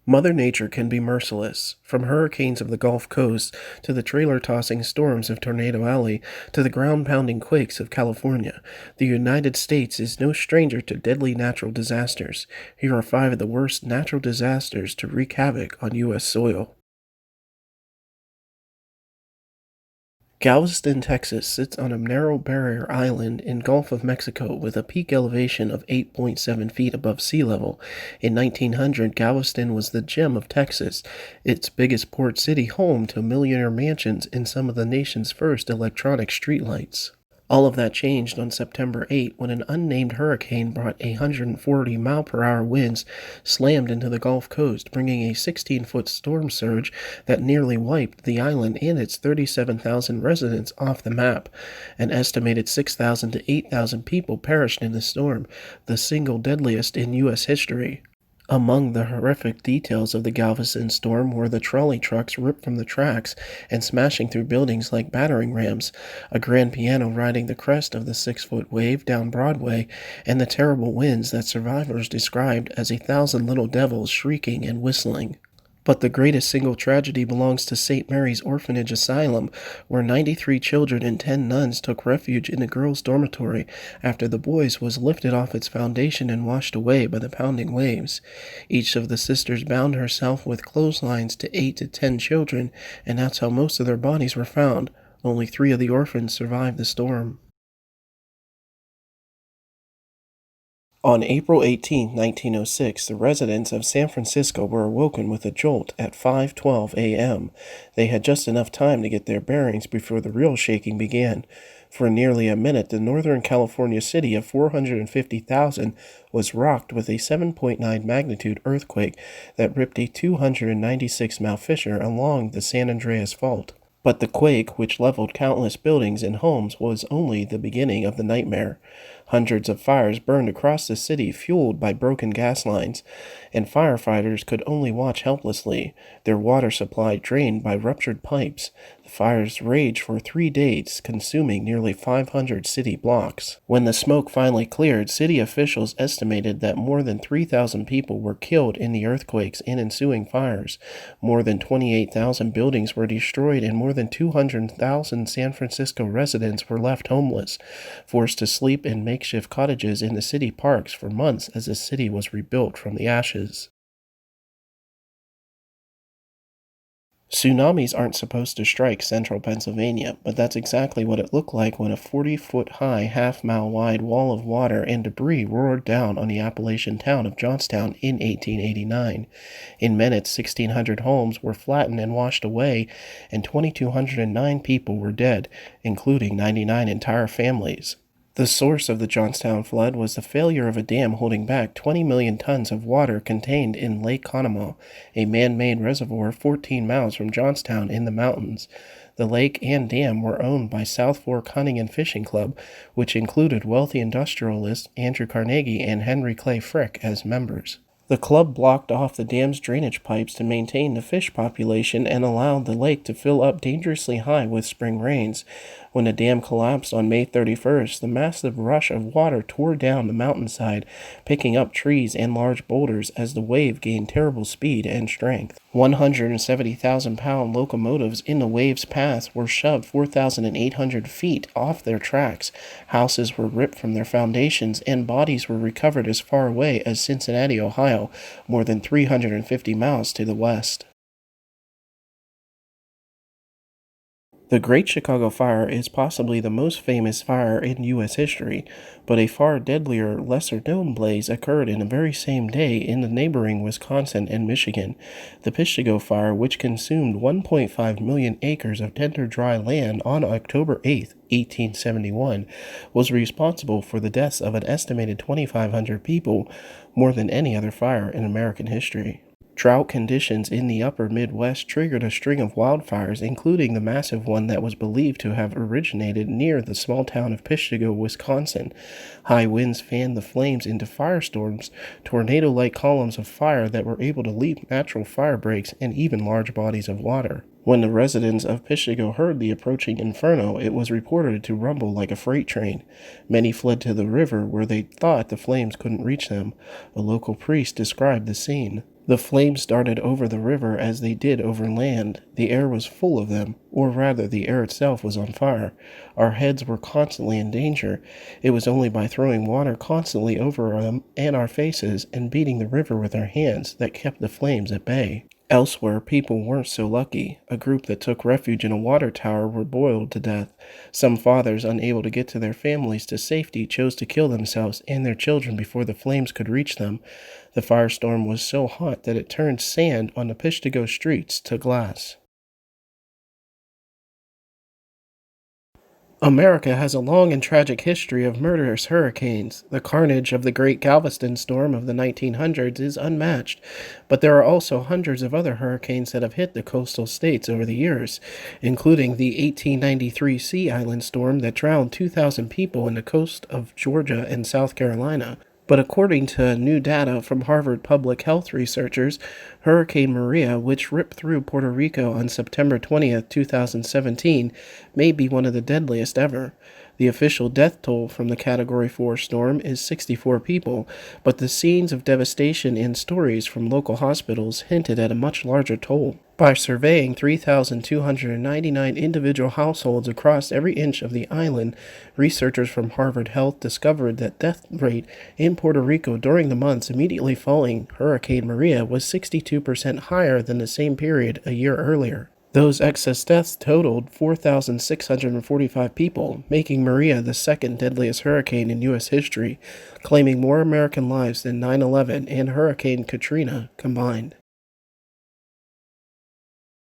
Mother Nature can be merciless. From hurricanes of the Gulf Coast to the trailer-tossing storms of Tornado Alley to the ground-pounding quakes of California, the United States is no stranger to deadly natural disasters. Here are 5 of the worst natural disasters to wreak havoc on U.S. soil. Galveston, Texas sits on a narrow barrier island in Gulf of Mexico with a peak elevation of 8.7 feet above sea level. In 1900, Galveston was the gem of Texas, its biggest port city, home to millionaire mansions and some of the nation's first electronic streetlights. All of that changed on September 8 when an unnamed hurricane brought 140-mile-per-hour winds slammed into the Gulf Coast, bringing a 16-foot storm surge that nearly wiped the island and its 37,000 residents off the map. An estimated 6,000 to 8,000 people perished in the storm, the single deadliest in U.S. history. Among the horrific details of the Galveston storm were the trolley trucks ripped from the tracks and smashing through buildings like battering rams, a grand piano riding the crest of the 6-foot wave down Broadway, and the terrible winds that survivors described as 1,000 little devils shrieking and whistling. But the greatest single tragedy belongs to St. Mary's Orphanage Asylum, where 93 children and 10 nuns took refuge in a girls' dormitory after the boys was lifted off its foundation and washed away by the pounding waves. Each of the sisters bound herself with clotheslines to 8 to 10 children, and that's how most of their bodies were found. Only 3 of the orphans survived the storm. On April 18, 1906, the residents of San Francisco were awoken with a jolt at 5:12 a.m. They had just enough time to get their bearings before the real shaking began. For nearly a minute, the Northern California city of 450,000 was rocked with a 7.9 magnitude earthquake that ripped a 296-mile fissure along the San Andreas Fault. But the quake, which leveled countless buildings and homes, was only the beginning of the nightmare. Hundreds of fires burned across the city, fueled by broken gas lines, and firefighters could only watch helplessly, their water supply drained by ruptured pipes. The fires raged for 3 days, consuming nearly 500 city blocks. When the smoke finally cleared, city officials estimated that more than 3,000 people were killed in the earthquakes and ensuing fires. More than 28,000 buildings were destroyed, and more than 200,000 San Francisco residents were left homeless, forced to sleep in makeshift cottages in the city parks for months as the city was rebuilt from the ashes. Tsunamis aren't supposed to strike central Pennsylvania, but that's exactly what it looked like when a 40-foot-high, half-mile-wide wall of water and debris roared down on the Appalachian town of Johnstown in 1889. In minutes, 1,600 homes were flattened and washed away, and 2,209 people were dead, including 99 entire families. The source of the Johnstown flood was the failure of a dam holding back 20 million tons of water contained in Lake Conemaugh, a man-made reservoir 14 miles from Johnstown in the mountains. The lake and dam were owned by South Fork Hunting and Fishing Club, which included wealthy industrialists Andrew Carnegie and Henry Clay Frick as members. The club blocked off the dam's drainage pipes to maintain the fish population and allowed the lake to fill up dangerously high with spring rains. When the dam collapsed on May 31st, the massive rush of water tore down the mountainside, picking up trees and large boulders as the wave gained terrible speed and strength. 170,000-pound locomotives in the wave's path were shoved 4,800 feet off their tracks. Houses were ripped from their foundations, and bodies were recovered as far away as Cincinnati, Ohio, more than 350 miles to the west. The Great Chicago Fire is possibly the most famous fire in U.S. history, but a far deadlier, lesser-known blaze occurred in the very same day in the neighboring Wisconsin and Michigan. The Peshtigo Fire, which consumed 1.5 million acres of tender dry land on October 8, 1871, was responsible for the deaths of an estimated 2,500 people, more than any other fire in American history. Drought conditions in the upper Midwest triggered a string of wildfires, including the massive one that was believed to have originated near the small town of Peshtigo, Wisconsin. High winds fanned the flames into firestorms, tornado-like columns of fire that were able to leap natural fire breaks and even large bodies of water. When the residents of Peshtigo heard the approaching inferno, it was reported to rumble like a freight train. Many fled to the river where they thought the flames couldn't reach them. A local priest described the scene. The flames darted over the river as they did over land. The air was full of them, or rather, the air itself was on fire. Our heads were constantly in danger. It was only by throwing water constantly over them and our faces and beating the river with our hands that kept the flames at bay. Elsewhere, people weren't so lucky. A group that took refuge in a water tower were boiled to death. Some fathers, unable to get to their families to safety, chose to kill themselves and their children before the flames could reach them. The firestorm was so hot that it turned sand on the Peshtigo streets to glass. America has a long and tragic history of murderous hurricanes. The carnage of the Great Galveston storm of the 1900s is unmatched, but there are also hundreds of other hurricanes that have hit the coastal states over the years, including the 1893 Sea Island storm that drowned 2,000 people in the coast of Georgia and South Carolina. But according to new data from Harvard public health researchers, Hurricane Maria, which ripped through Puerto Rico on September 20th, 2017, may be one of the deadliest ever. The official death toll from the Category 4 storm is 64 people, but the scenes of devastation and stories from local hospitals hinted at a much larger toll. By surveying 3,299 individual households across every inch of the island, researchers from Harvard Health discovered that death rate in Puerto Rico during the months immediately following Hurricane Maria was 62% higher than the same period a year earlier. Those excess deaths totaled 4,645 people, making Maria the second deadliest hurricane in U.S. history, claiming more American lives than 9/11 and Hurricane Katrina combined.